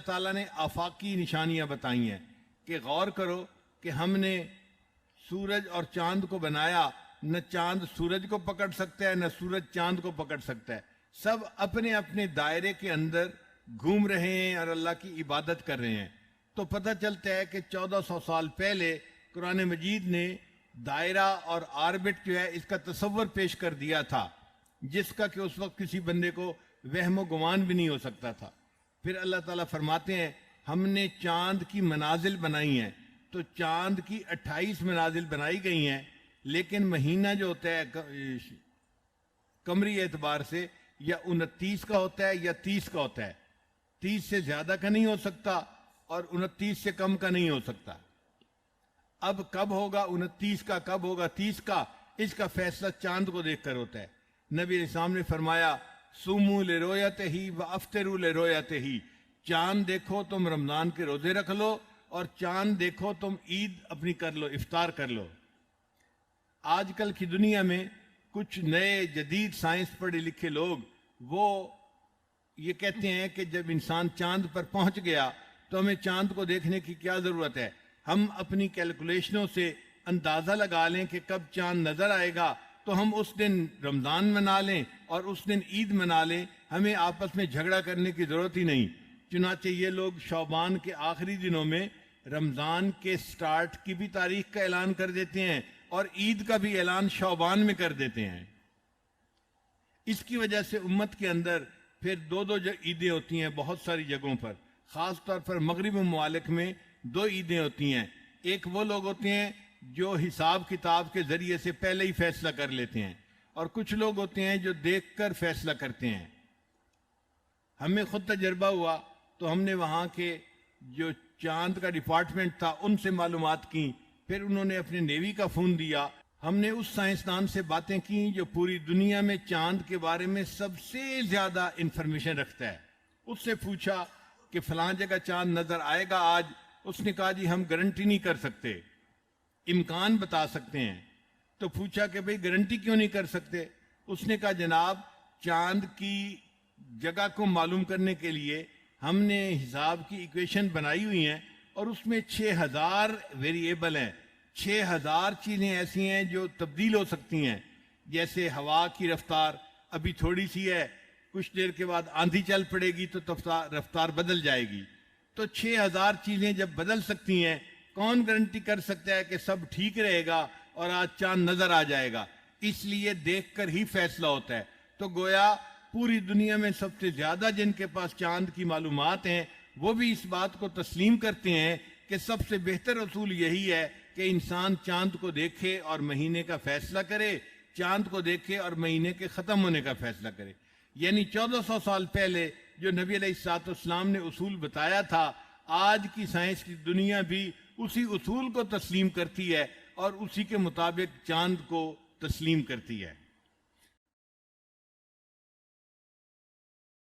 تعالیٰ نے آفاقی نشانیاں بتائی ہیں کہ غور کرو کہ ہم نے سورج اور چاند کو بنایا، نہ چاند سورج کو پکڑ سکتا ہے نہ سورج چاند کو پکڑ سکتا ہے، سب اپنے اپنے دائرے کے اندر گھوم رہے ہیں اور اللہ کی عبادت کر رہے ہیں۔ تو پتہ چلتا ہے کہ 1400 سال پہلے قرآن مجید نے دائرہ اور آربٹ جو ہے اس کا تصور پیش کر دیا تھا، جس کا کہ اس وقت کسی بندے کو وہم و گمان بھی نہیں ہو سکتا تھا۔ پھر اللہ تعالیٰ فرماتے ہیں ہم نے چاند کی منازل بنائی ہیں، تو چاند کی 28 منازل بنائی گئی ہیں، لیکن مہینہ جو ہوتا ہے قمری اعتبار سے یا 29 کا ہوتا ہے یا 30 کا ہوتا ہے، 30 سے زیادہ کا نہیں ہو سکتا اور 29 سے کم کا نہیں ہو سکتا۔ اب کب ہوگا 29 کا، کب ہوگا 30 کا، اس کا فیصلہ چاند کو دیکھ کر ہوتا ہے۔ نبی علیہ السلام نے فرمایا سومو لرؤیتہ و افطروا لرؤیتہ، چاند دیکھو تم رمضان کے روزے رکھ لو اور چاند دیکھو تم عید اپنی کر لو، افطار کر لو۔ آج کل کی دنیا میں کچھ نئے جدید سائنس پڑھے لکھے لوگ وہ یہ کہتے ہیں کہ جب انسان چاند پر پہنچ گیا تو ہمیں چاند کو دیکھنے کی کیا ضرورت ہے، ہم اپنی کیلکولیشنوں سے اندازہ لگا لیں کہ کب چاند نظر آئے گا تو ہم اس دن رمضان منا لیں اور اس دن عید منا لیں، ہمیں آپس میں جھگڑا کرنے کی ضرورت ہی نہیں۔ چنانچہ یہ لوگ شعبان کے آخری دنوں میں رمضان کے سٹارٹ کی بھی تاریخ کا اعلان کر دیتے ہیں اور عید کا بھی اعلان شعبان میں کر دیتے ہیں۔ اس کی وجہ سے امت کے اندر پھر دو عیدیں ہوتی ہیں بہت ساری جگہوں پر، خاص طور پر مغربی ممالک میں 2 عیدیں ہوتی ہیں۔ ایک وہ لوگ ہوتے ہیں جو حساب کتاب کے ذریعے سے پہلے ہی فیصلہ کر لیتے ہیں، اور کچھ لوگ ہوتے ہیں جو دیکھ کر فیصلہ کرتے ہیں۔ ہمیں خود تجربہ ہوا تو ہم نے وہاں کے جو چاند کا ڈپارٹمنٹ تھا ان سے معلومات کی، پھر انہوں نے اپنے نیوی کا فون دیا، ہم نے اس سائنسدان سے باتیں کی جو پوری دنیا میں چاند کے بارے میں سب سے زیادہ انفارمیشن رکھتا ہے۔ اس سے پوچھا کہ فلاں جگہ چاند نظر آئے گا آج، اس نے کہا جی ہم گارنٹی نہیں کر سکتے، امکان بتا سکتے ہیں۔ تو پوچھا کہ بھئی گارنٹی کیوں نہیں کر سکتے؟ اس نے کہا جناب چاند کی جگہ کو معلوم کرنے کے لیے ہم نے حساب کی ایکویشن بنائی ہوئی ہیں اور اس میں 6000 ویریبل ہیں، 6000 چیزیں ایسی ہیں جو تبدیل ہو سکتی ہیں، جیسے ہوا کی رفتار ابھی تھوڑی سی ہے، کچھ دیر کے بعد آندھی چل پڑے گی تو رفتار بدل جائے گی۔ تو 6000 چیزیں جب بدل سکتی ہیں، کون گارنٹی کر سکتا ہے کہ سب ٹھیک رہے گا اور آج چاند نظر آ جائے گا؟ اس لیے دیکھ کر ہی فیصلہ ہوتا ہے۔ تو گویا پوری دنیا میں سب سے زیادہ جن کے پاس چاند کی معلومات ہیں وہ بھی اس بات کو تسلیم کرتے ہیں کہ سب سے بہتر اصول یہی ہے کہ انسان چاند کو دیکھے اور مہینے کا فیصلہ کرے، چاند کو دیکھے اور مہینے کے ختم ہونے کا فیصلہ کرے۔ یعنی 1400 سال پہلے جو نبی علیہ السلام نے اصول بتایا تھا، آج کی سائنس کی دنیا بھی اسی اصول کو تسلیم کرتی ہے اور اسی کے مطابق چاند کو تسلیم کرتی ہے۔